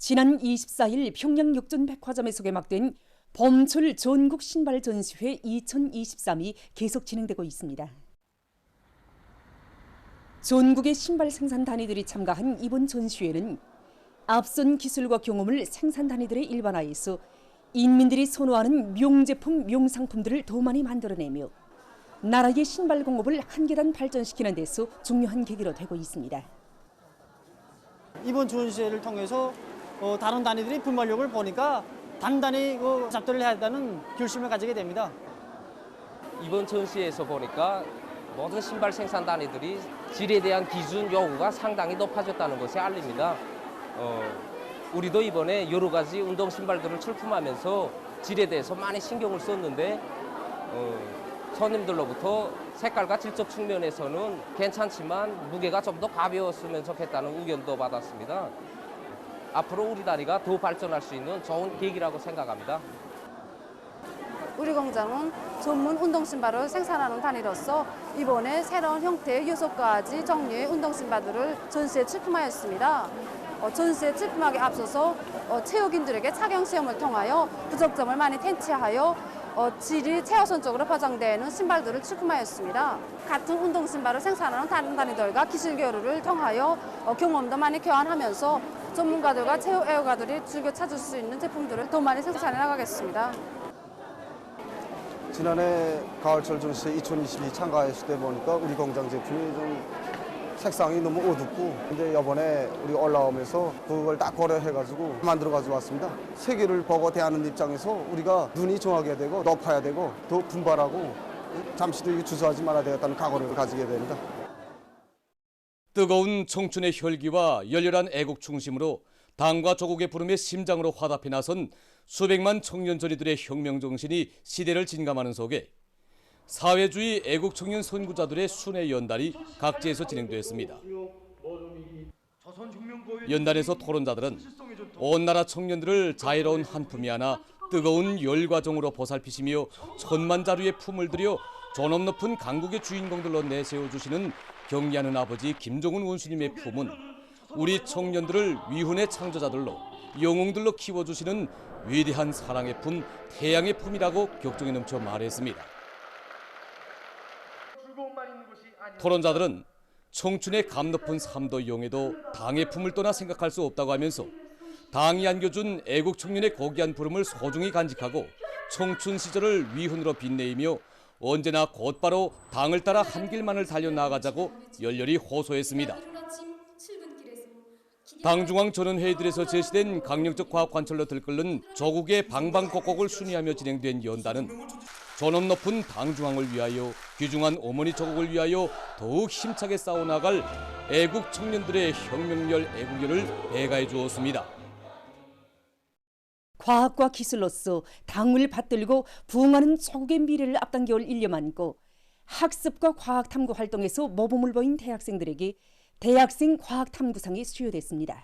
지난 24일 평양 육전백화점에서 개막된 봄철 전국 신발 전시회 2023이 계속 진행되고 있습니다. 전국의 신발 생산 단위들이 참가한 이번 전시회는 앞선 기술과 경험을 생산 단위들에 일반화해서 인민들이 선호하는 명제품, 명상품들을 더 많이 만들어내며 나라의 신발 공업을 한 계단 발전시키는 데서 중요한 계기로 되고 있습니다. 이번 전시회를 통해서 다른 단위들이 분발력을 보니까 단단히 작전을 해야 한다는 결심을 가지게 됩니다. 이번 전시회에서 보니까 모든 신발 생산 단위들이 질에 대한 기준 요구가 상당히 높아졌다는 것이 알립니다. 우리도 이번에 여러 가지 운동 신발들을 출품하면서 질에 대해서 많이 신경을 썼는데 손님들로부터 색깔과 질적 측면에서는 괜찮지만 무게가 좀 더 가벼웠으면 좋겠다는 의견도 받았습니다. 앞으로 우리 다리가 더 발전할 수 있는 좋은 계기라고 생각합니다. 우리 공장은 전문 운동신발을 생산하는 단위로서 이번에 새로운 형태의 6가지 종류의 운동신발들을 전시에 출품하였습니다. 전시에 출품하기에 앞서서 체육인들에게 착용 시험을 통하여 부적점을 많이 텐치하여 질이 최우선적으로 보장되는 신발들을 출품하였습니다. 같은 운동신발을 생산하는 다른 단위들과 기술 교류를 통하여 경험도 많이 교환하면서 전문가들과 체육 애호가들이 즐겨 찾을 수 있는 제품들을 더 많이 생산해 나가겠습니다. 지난해 가을철 전시회 2022 참가했을 때 보니까 우리 공장 제품이 좀 색상이 너무 어둡고 근데 이번에 우리 올라오면서 그걸 딱 고려해가지고 만들어 가지고 왔습니다. 세계를 보고 대하는 입장에서 우리가 눈이 정하게 되고 높아야 되고 더 분발하고 잠시도 주저하지 말아야 되겠다는 각오를 가지게 됩니다. 뜨거운 청춘의 혈기와 열렬한 애국 중심으로 당과 조국의 부름에 심장으로 화답해 나선 수백만 청년 전이들의 혁명 정신이 시대를 진감하는 속에 사회주의 애국 청년 선구자들의 순회 연단이 각지에서 진행됐습니다. 연단에서 토론자들은 온 나라 청년들을 자애로운 한 품이 안아 뜨거운 열과 정으로 보살피시며 천만 자루의 품을 들여 존엄 높은 강국의 주인공들로 내세워주시는 경리하는 아버지 김정은 원수님의 품은 우리 청년들을 위훈의 창조자들로 영웅들로 키워주시는 위대한 사랑의 품, 태양의 품이라고 격정에 넘쳐 말했습니다. 토론자들은 청춘의 감 높은 삶도 영예도 당의 품을 떠나 생각할 수 없다고 하면서 당이 안겨준 애국 청년의 고귀한 부름을 소중히 간직하고 청춘 시절을 위훈으로 빛내이며 언제나 곧바로 당을 따라 한 길만을 달려나가자고 열렬히 호소했습니다. 당중앙 전원회의들에서 제시된 강령적 과학 관철로 들끓는 조국의 방방곡곡을 순위하며 진행된 연단은 존엄 높은 당중앙을 위하여 귀중한 어머니 조국을 위하여 더욱 힘차게 싸워나갈 애국 청년들의 혁명열 애국열을 배가해 주었습니다. 과학과 기술로서 당을 받들고 부흥하는 조국의 미래를 앞당겨올 일념 안고 학습과 과학 탐구 활동에서 모범을 보인 대학생들에게 대학생 과학탐구상이 수여됐습니다.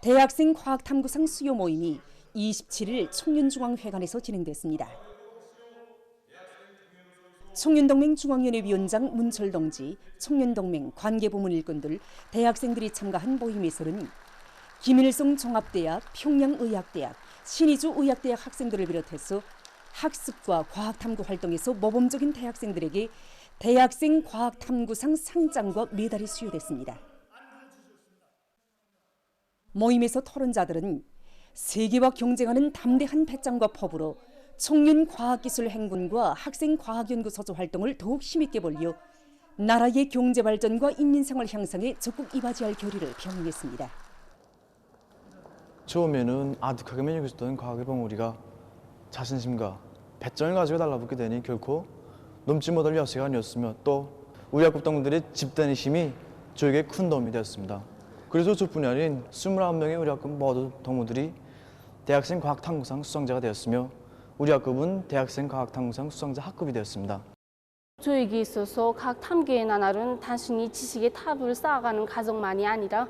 대학생 과학탐구상 수여 모임이 27일 청년중앙회관에서 진행됐습니다. 청년동맹 중앙위원회 위원장 문철동지, 청년동맹 관계부문 일꾼들, 대학생들이 참가한 모임에서는 김일성 종합대학, 평양의학대학, 신의주 의학대학 학생들을 비롯해서 학습과 과학탐구 활동에서 모범적인 대학생들에게 대학생 과학탐구상 상장과 메달이 수여됐습니다. 모임에서 토론자들은 세계와 경쟁하는 담대한 배짱과 포부로 청년 과학기술 행군과 학생 과학연구소조 활동을 더욱 힘있게 벌여 나라의 경제 발전과 인민생활 향상에 적극 이바지할 결의를 표명했습니다. 처음에는 아득하게만 여기있던 과학의 봉우리가 자신심과 배짱을 가지고 달라붙게 되니 결코 넘지 못할 여세가 아니었으며 또 우리 학급 동무들의 집단의 힘이 저에게 큰 도움이 되었습니다. 그래서 저뿐이 아닌 21명의 우리 학급 모두 동무들이 대학생 과학탐구상 수상자가 되었으며 우리 학급은 대학생 과학탐구상 수상자 학급이 되었습니다. 저에게 있어서 과학 탐구의 나날은 단순히 지식의 탑을 쌓아가는 과정만이 아니라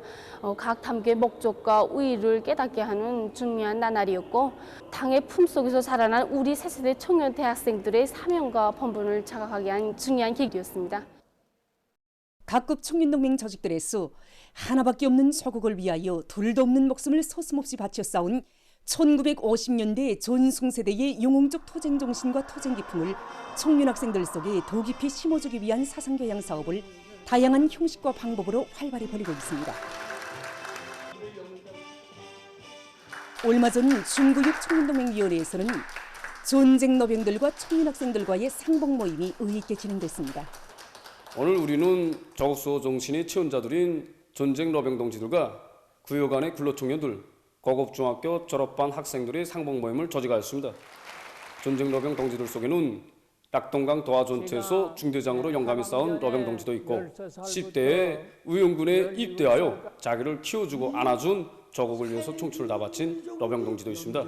과학 탐구의 목적과 의의를 깨닫게 하는 중요한 나날이었고 당의 품속에서 자라난 우리 새 세대 청년 대학생들의 사명과 본분을 자각하게 한 중요한 계기였습니다. 각급 청년동맹 조직들에서 하나밖에 없는 조국을 위하여 둘도 없는 목숨을 서슴없이 바쳐 싸운 1950년대 전승세대의 영웅적 투쟁 정신과 투쟁 기풍을 청년 학생들 속에 더 깊이 심어주기 위한 사상교양 사업을 다양한 형식과 방법으로 활발히 벌이고 있습니다. 얼마 전 중구육 청년동맹위원회에서는 전쟁 노병들과 청년 학생들과의 상봉 모임이 의의 있게 진행됐습니다. 오늘 우리는 조국수호 정신의 체험자들인 전쟁 노병 동지들과 구역 안의 근로청년들, 고급중학교 졸업반 학생들의 상봉 모임을 조직하였습니다. 전쟁 노병 동지들 속에는 낙동강 도하전투에서 중대장으로 용감히 싸운 노병 동지도 있고 10대에 의용군에 입대하여 자기를 키워주고 안아준 조국을 위해서 청춘을 다 바친 노병 동지도 있습니다.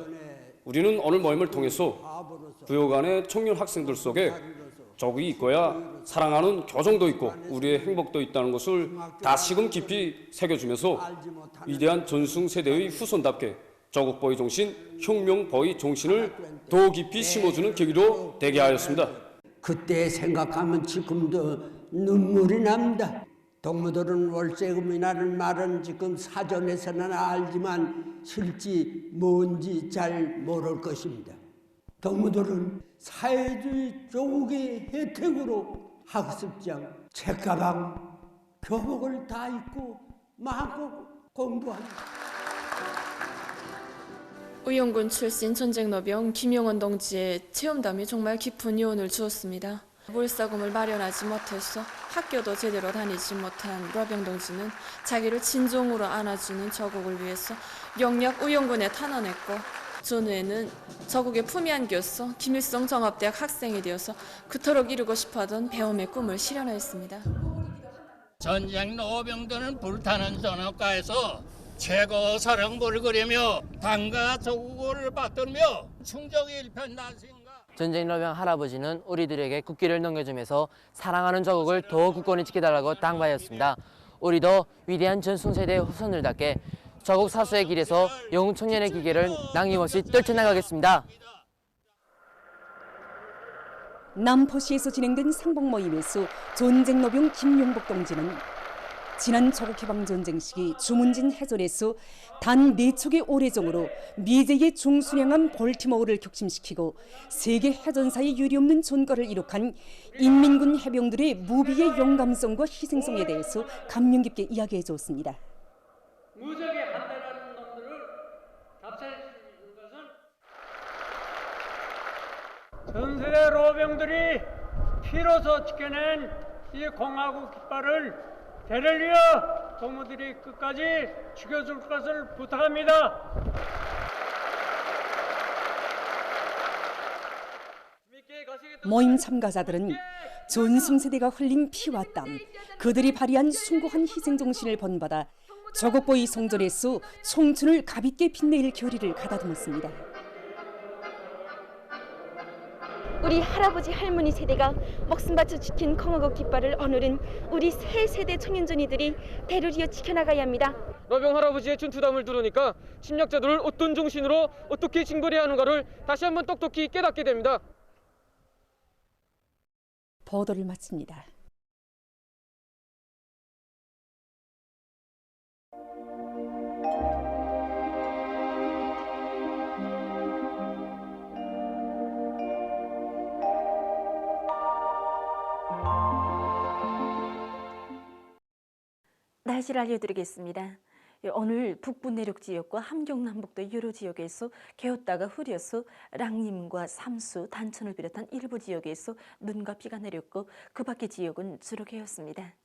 우리는 오늘 모임을 통해서 구역 안의 청년 학생들 속에 조국이 있고야 사랑하는 교정도 있고 우리의 행복도 있다는 것을 다시금 깊이 새겨주면서 위대한 전승세대의 후손답게 조국보위 정신, 혁명보위 정신을 더 깊이 심어주는 계기로 되게 하였습니다. 그때 생각하면 지금도 눈물이 납니다. 동무들은 월세금이라는 말은 지금 사전에서는 알지만 실제 뭔지 잘 모를 것입니다. 동무들은 사회주의 조국의 혜택으로 학습장, 책가방, 교복을 다 입고 마음껏 공부합니다. 의용군 출신 전쟁노병 김용원 동지의 체험담이 정말 깊은 유언을 주었습니다. 몰사금을 마련하지 못해서 학교도 제대로 다니지 못한 노병 동지는 자기를 진정으로 안아주는 조국을 위해서 영역 의용군에 탄원했고 전후에는 조국의 품위 안겨서 김일성 종합대학 학생이 되어서 그토록 이루고 싶어하던 배움의 꿈을 실현하였습니다. 전쟁 노병들은 불타는 전업가에서 최고 사령부를 그리며 당과 조국을 받들며 충정이 일편단심과 전쟁 노병 할아버지는 우리들에게 국기를 넘겨주면서 사랑하는 조국을 더 굳건히 지켜달라고 당부하였습니다. 우리도 위대한 전승세대의 후손들답게 조국 사수의 길에서 영웅 청년의 기계를 낭임없이 떨쳐나가겠습니다. 남포시에서 진행된 상봉 모임에서 전쟁 노병 김용복 동지는 지난 조국해방전쟁 시기 주문진 해전에서 단 4척의 오래정으로 미제의 중순양함 볼티모어를 격침시키고 세계 해전사에 유례없는 전과를 이룩한 인민군 해병들의 무비의 용감성과 희생성에 대해서 감명 깊게 이야기해 주었습니다. 무적에 한다라는 놈들을 답사해 주는 것은 전세대 로병들이 피로서 지켜낸 이 공화국 깃발을 대를 이어 동무들이 끝까지 지켜줄 것을 부탁합니다. 모임 참가자들은 전승세대가 흘린 피와 땀, 그들이 발휘한 숭고한 희생정신을 본받아 조국보위 성전에서 청춘을 가볍게 빛내일 결의를 가다듬었습니다. 우리 할아버지 할머니 세대가 목숨 바쳐 지킨 공화국 깃발을 오늘은 우리 새 세대 청년전이들이 대를 이어 지켜나가야 합니다. 노병 할아버지의 전투담을 들으니까 침략자들을 어떤 정신으로 어떻게 징벌해야 하는가를 다시 한번 똑똑히 깨닫게 됩니다. 보도를 마칩니다. 날씨를 알려드리겠습니다. 오늘 북부 내륙 지역과 함경 남북도 여러 지역에서 개었다가 흐려서 랑림과 삼수, 단천을 비롯한 일부 지역에서 눈과 비가 내렸고 그 밖의 지역은 주로 개었습니다.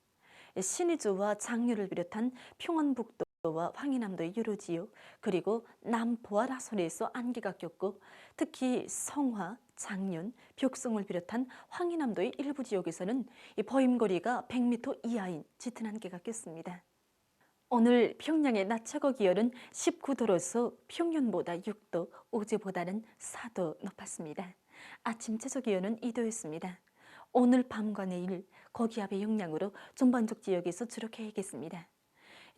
신의주와 장류를 비롯한 평안북도와 황해남도의 여러 지역 그리고 남포와 라손에서 안개가 꼈고 특히 성화, 장륜, 벽성을 비롯한 황해남도의 일부 지역에서는 보임거리가 100m 이하인 짙은 안개가 꼈습니다. 오늘 평양의 낮 최고 기온은 19도로서 평년보다 6도, 어제보다는 4도 높았습니다. 아침 최저 기온은 2도였습니다. 오늘 밤과 내일 고기압의 영향으로 전반적 지역에서 주로 개겠습니다.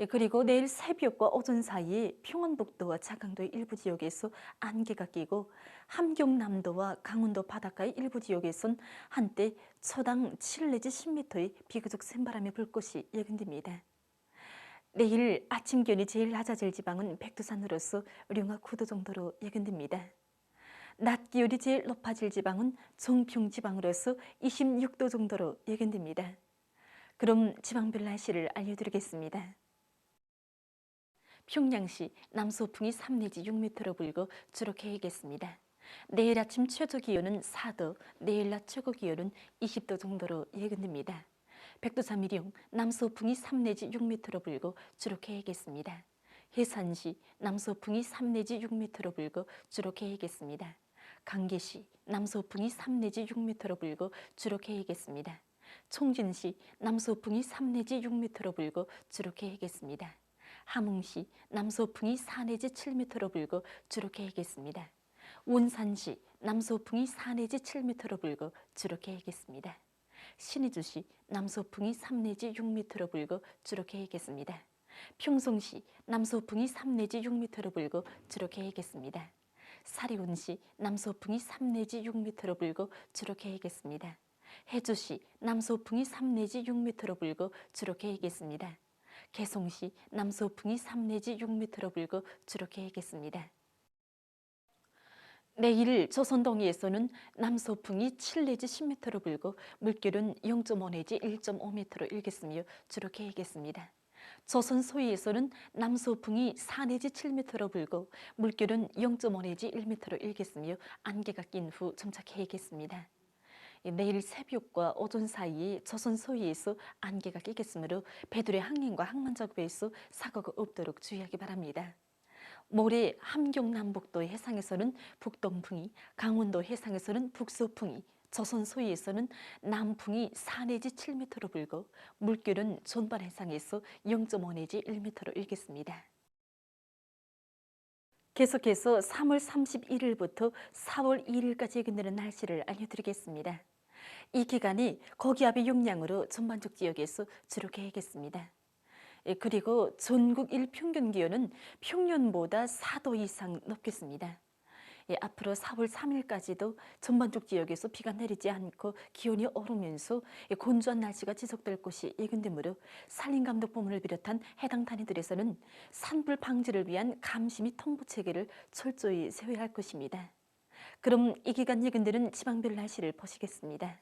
그리고 내일 새벽과 오전 사이에 평안북도와 자강도의 일부 지역에서 안개가 끼고 함경남도와 강원도 바닷가의 일부 지역에선 한때 초당 7 내지 10m의 비교적 센 바람이 불 것이 예견됩니다. 내일 아침 기온이 제일 낮아질 지방은 백두산으로서 영하 9도 정도로 예견됩니다. 낮 기온이 제일 높아질 지방은 종평 지방으로서 26도 정도로 예견됩니다. 그럼 지방별 날씨를 알려드리겠습니다. 평양시 남서풍이 3 내지 6m로 불고 주로 개겠습니다. 내일 아침 최저 기온은 4도, 내일 낮 최고 기온은 20도 정도로 예견됩니다. 백두산 미령 남서풍이 3 내지 6m로 불고 주로 개겠습니다. 해산시 남서풍이 3 내지 6m로 불고 주로 개겠습니다. 강계시 남서풍이 3 내지 6m로 불고 주로 개겠습니다. 총진시 남서풍이 3 내지 6m로 불고 주로 개겠습니다. 함흥시 남서풍이 4 내지 7m로 불고 주로 개겠습니다. 온산시 남서풍이 4 내지 7m로 불고 주로 개겠습니다. 신의주시 남서풍이 3 내지 6m로 불고 주로 개겠습니다. 평송시 남서풍이 3 내지 6m로 불고 주로 개겠습니다. 사리온시 남서풍이 3 내지 6m로 불고 주로 개겠습니다. 해주시 남서풍이 3 내지 6m로 불고 주로 개겠습니다. 개송시 남서풍이 3 내지 6m로 불고 주로 개겠습니다. 내일 조선동해에서는 남서풍이 7 내지 10m로 불고 물결은 0.5 내지 1.5m로 일겠으며 주로 개겠습니다. 조선 소위에서는 남서풍이 4 내지 7m로 불고 물결은 0.5 내지 1m로 일겠으며 안개가 낀 후 점차 개겠습니다. 내일 새벽과 오전 사이에 조선 소위에서 안개가 끼겠으므로 배들의 항행과 항만 작업에서 사고가 없도록 주의하기 바랍니다. 모레 함경남북도 해상에서는 북동풍이, 강원도 해상에서는 북서풍이, 조선 소위에서는 남풍이 4 내지 7m로 불고 물결은 존발 해상에서 0.5 내지 1m로 일겠습니다. 계속해서 3월 31일부터 4월 2일까지 예견되는 날씨를 알려드리겠습니다. 이 기간이 고기압의 영향으로 전반적 지역에서 주로 개겠습니다. 그리고 전국 일평균 기온은 평년보다 4도 이상 높겠습니다. 앞으로 4월 3일까지도 전반적 지역에서 비가 내리지 않고 기온이 오르면서 건조한 날씨가 지속될 것이 예견되므로 산림감독부문을 비롯한 해당 단위들에서는 산불 방지를 위한 감시 및 통보 체계를 철저히 세워야 할 것입니다. 그럼 이 기간 예견되는 지방별 날씨를 보시겠습니다.